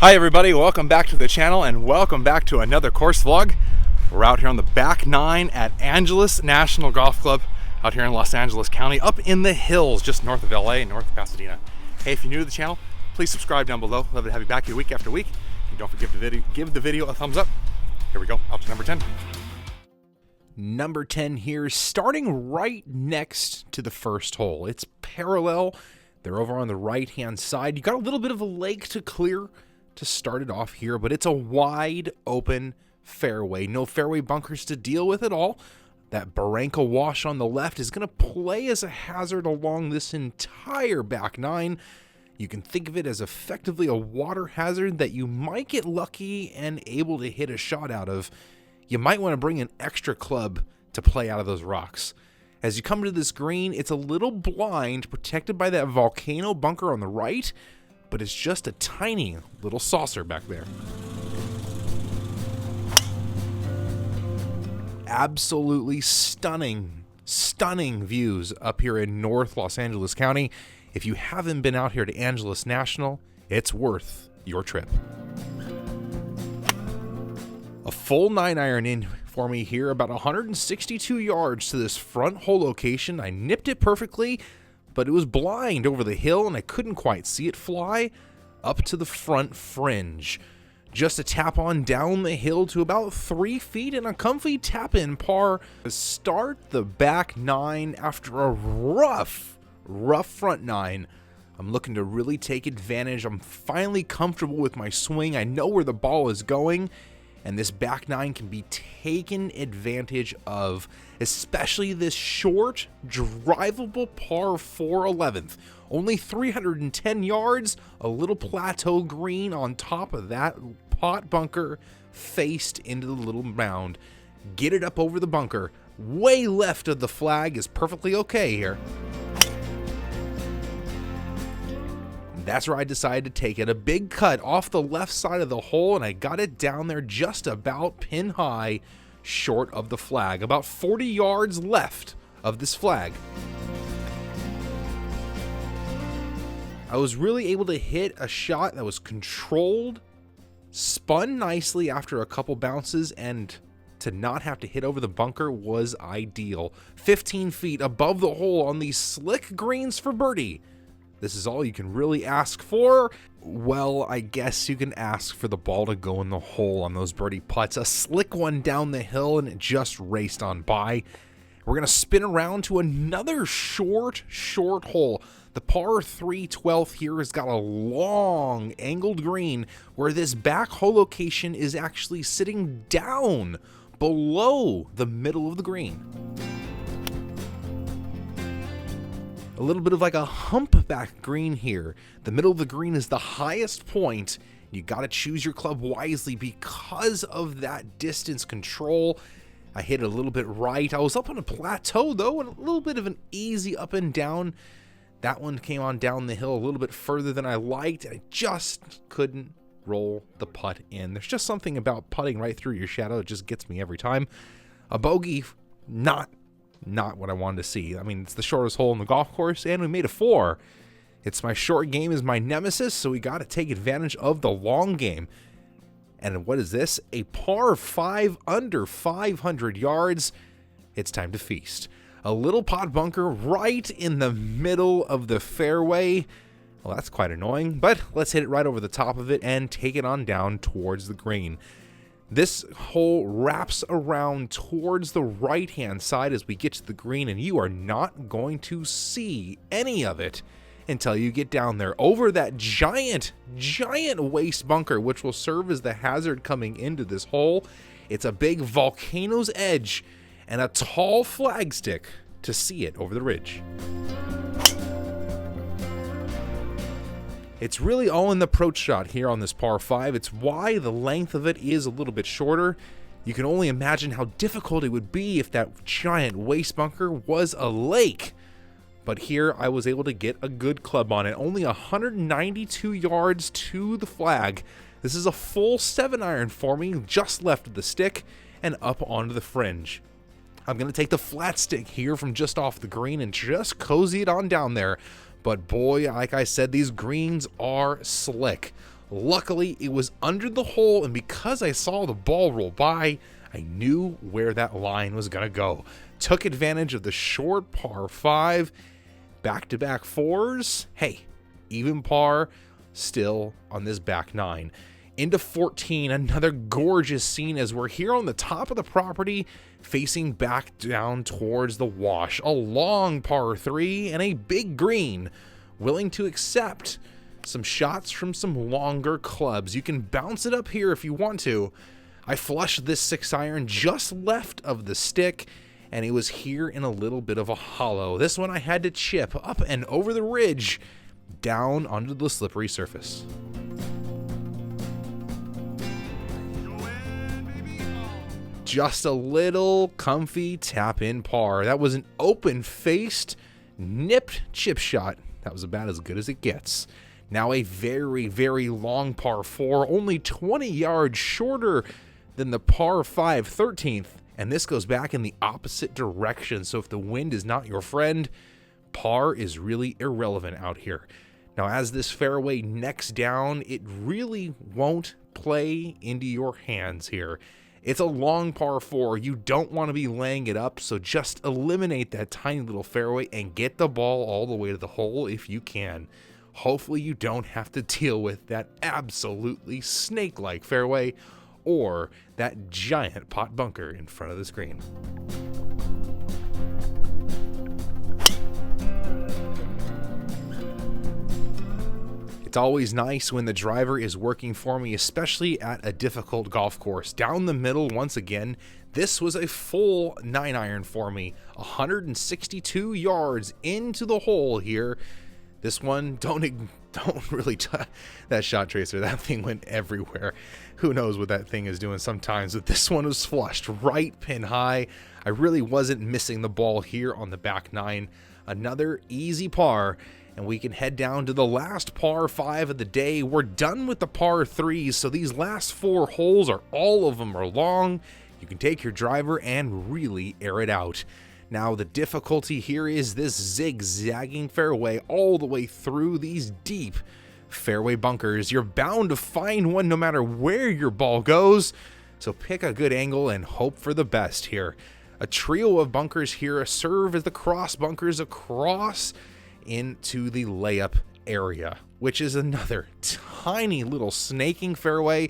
Hi everybody, welcome back to the channel and welcome back to another course vlog. We're out here on the back 9 at Angeles National Golf Club out here in Los Angeles County, up in the hills just north of LA, north of Pasadena. Hey, if you're new to the channel, please subscribe down below. Love to have you back here week after week. And don't forget to give the video a thumbs up. Here we go, up to number 10. Number 10 here, starting right next to the first hole. It's parallel. They're over on the right-hand side. You got a little bit of a lake to clear to start it off here, but it's a wide open fairway. No fairway bunkers to deal with at all. That barranca wash on the left is going to play as a hazard along this entire back 9. You can think of it as effectively a water hazard that you might get lucky and able to hit a shot out of. You might want to bring an extra club to play out of those rocks. As you come to this green, it's a little blind, protected by that volcano bunker on the right, but it's just a tiny little saucer back there. Absolutely stunning views up here in North Los Angeles County. If you haven't been out here to Angeles National, it's worth your trip. A full 9-iron in for me here, about 162 yards to this front hole location. I nipped it perfectly, but it was blind over the hill and I couldn't quite see it fly up to the front fringe. Just a tap on down the hill to about 3 feet and a comfy tap in par to start the back 9 after a rough front 9. I'm looking to really take advantage. I'm finally comfortable with my swing. I know where the ball is going, and this back 9 can be taken advantage of, especially this short, drivable par 4 11th. Only 310 yards, a little plateau green on top of that pot bunker faced into the little mound. Get it up over the bunker. Way left of the flag is perfectly okay here. That's where I decided to take it. A big cut off the left side of the hole, and I got it down there just about pin high, short of the flag. About 40 yards left of this flag. I was really able to hit a shot that was controlled, spun nicely after a couple bounces, and to not have to hit over the bunker was ideal. 15 feet above the hole on these slick greens for birdie. This is all you can really ask for. Well, I guess you can ask for the ball to go in the hole on those birdie putts. A slick one down the hill and it just raced on by. We're going to spin around to another short hole. The par 3 12th here has got a long angled green where this back hole location is actually sitting down below the middle of the green. A little bit of like a humpback green here. The middle of the green is the highest point. You got to choose your club wisely because of that distance control. I hit it a little bit right. I was up on a plateau though, and a little bit of an easy up and down. That one came on down the hill a little bit further than I liked. I just couldn't roll the putt in. There's just something about putting right through your shadow. It just gets me every time. A bogey, not what I wanted to see. I mean, it's the shortest hole in the golf course, and we made a 4. It's my short game is my nemesis, so we got to take advantage of the long game. And what is this? A par 5 under 500 yards. It's time to feast. A little pot bunker right in the middle of the fairway. Well, that's quite annoying, but let's hit it right over the top of it and take it on down towards the green. This hole wraps around towards the right-hand side as we get to the green, and you are not going to see any of it until you get down there over that giant waste bunker, which will serve as the hazard coming into this hole. It's a big volcano's edge and a tall flagstick to see it over the ridge. It's really all in the approach shot here on this par 5. It's why the length of it is a little bit shorter. You can only imagine how difficult it would be if that giant waste bunker was a lake. But here I was able to get a good club on it. Only 192 yards to the flag. This is a full 7-iron for me, just left of the stick and up onto the fringe. I'm going to take the flat stick here from just off the green and just cozy it on down there. But boy, like I said, these greens are slick. Luckily, it was under the hole, and because I saw the ball roll by, I knew where that line was going to go. Took advantage of the short par 5, back-to-back 4s. Hey, even par still on this back 9. Into 14, another gorgeous scene as we're here on the top of the property, facing back down towards the wash. A long par 3 and a big green, willing to accept some shots from some longer clubs. You can bounce it up here if you want to. I flushed this 6-iron just left of the stick, and it was here in a little bit of a hollow. This one I had to chip up and over the ridge, down onto the slippery surface. Just a little comfy tap-in par. That was an open-faced, nipped chip shot. That was about as good as it gets. Now a very, very long par 4, only 20 yards shorter than the par 5 13th. And this goes back in the opposite direction. So if the wind is not your friend, par is really irrelevant out here. Now as this fairway necks down, it really won't play into your hands here. It's a long par 4. You don't want to be laying it up, so just eliminate that tiny little fairway and get the ball all the way to the hole if you can. Hopefully you don't have to deal with that absolutely snake-like fairway or that giant pot bunker in front of the screen. It's always nice when the driver is working for me, especially at a difficult golf course. Down the middle once again, this was a full 9-iron for me. 162 yards into the hole here. This one, don't really that shot tracer, that thing went everywhere. Who knows what that thing is doing sometimes, but this one was flushed right pin high. I really wasn't missing the ball here on the back 9. Another easy par, and we can head down to the last par 5 of the day. We're done with the par 3s, so these last 4 holes all of them are long. You can take your driver and really air it out. Now the difficulty here is this zigzagging fairway all the way through these deep fairway bunkers. You're bound to find one no matter where your ball goes, so pick a good angle and hope for the best here. A trio of bunkers here serve as the cross bunkers across into the layup area, which is another tiny little snaking fairway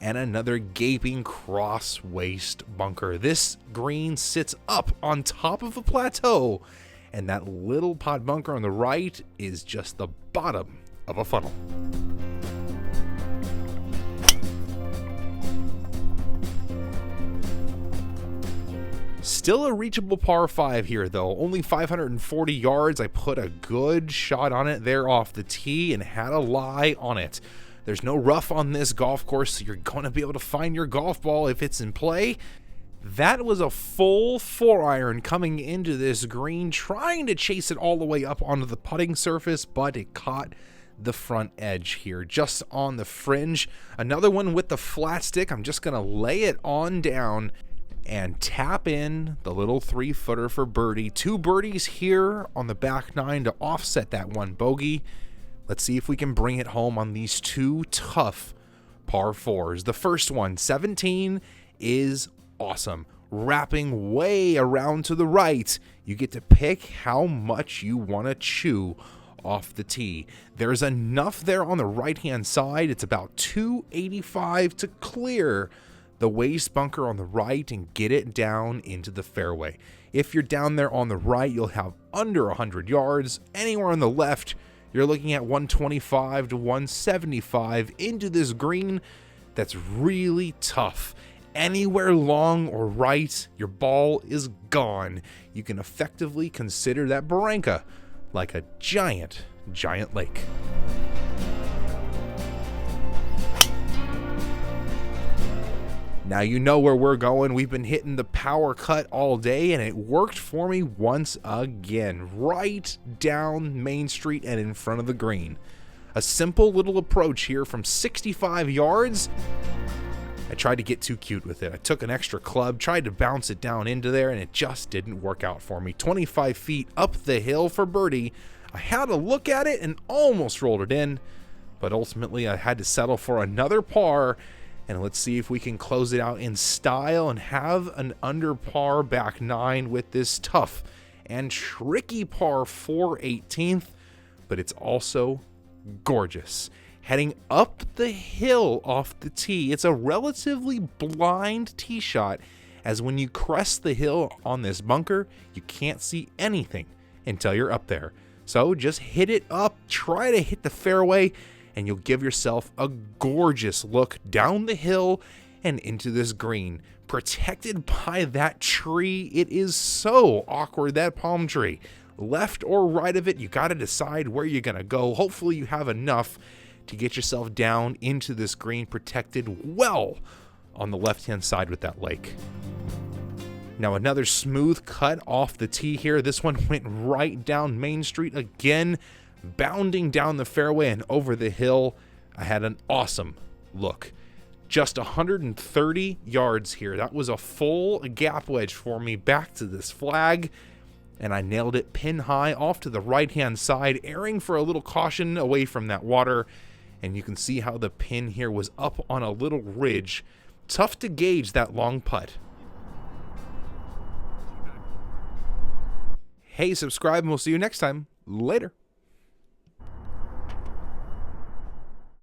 and another gaping cross waist bunker. This green sits up on top of a plateau, and that little pot bunker on the right is just the bottom of a funnel. Still a reachable par 5 here though, only 540 yards. I put a good shot on it there off the tee and had a lie on it. There's no rough on this golf course, so you're going to be able to find your golf ball if it's in play. That was a full 4-iron coming into this green, trying to chase it all the way up onto the putting surface, but it caught the front edge here, just on the fringe. Another one with the flat stick. I'm just going to lay it on down and tap in the little 3-footer for birdie. 2 birdies here on the back 9 to offset that 1 bogey. Let's see if we can bring it home on these 2 tough par 4s. The first one, 17, is awesome. Wrapping way around to the right. You get to pick how much you want to chew off the tee. There's enough there on the right-hand side. It's about 285 to clear the waist bunker on the right and get it down into the fairway. If you're down there on the right, you'll have under 100 yards. Anywhere on the left, you're looking at 125 to 175 into this green that's really tough. Anywhere long or right, your ball is gone. You can effectively consider that barranca like a giant, giant lake. Now you know where we're going. We've been hitting the power cut all day, and it worked for me once again. Right down Main Street and in front of the green. A simple little approach here from 65 yards. I tried to get too cute with it. I took an extra club, tried to bounce it down into there, and it just didn't work out for me. 25 feet up the hill for birdie. I had a look at it and almost rolled it in, But ultimately, I had to settle for another par, and let's see if we can close it out in style and have an under par back 9 with this tough and tricky par 4 18th, but it's also gorgeous. Heading up the hill off the tee, it's a relatively blind tee shot, as when you crest the hill on this bunker, you can't see anything until you're up there. So just hit it up, try to hit the fairway, and you'll give yourself a gorgeous look down the hill and into this green, protected by that tree. It is so awkward, that palm tree. Left or right of it, you got to decide where you're going to go. Hopefully you have enough to get yourself down into this green, protected well on the left-hand side with that lake. Now another smooth cut off the tee here. This one went right down Main Street again, bounding down the fairway and over the hill. I had an awesome look. Just 130 yards here. That was a full gap wedge for me back to this flag, and I nailed it pin high off to the right-hand side, airing for a little caution away from that water. And you can see how the pin here was up on a little ridge. Tough to gauge that long putt. Hey, subscribe, and we'll see you next time. Later.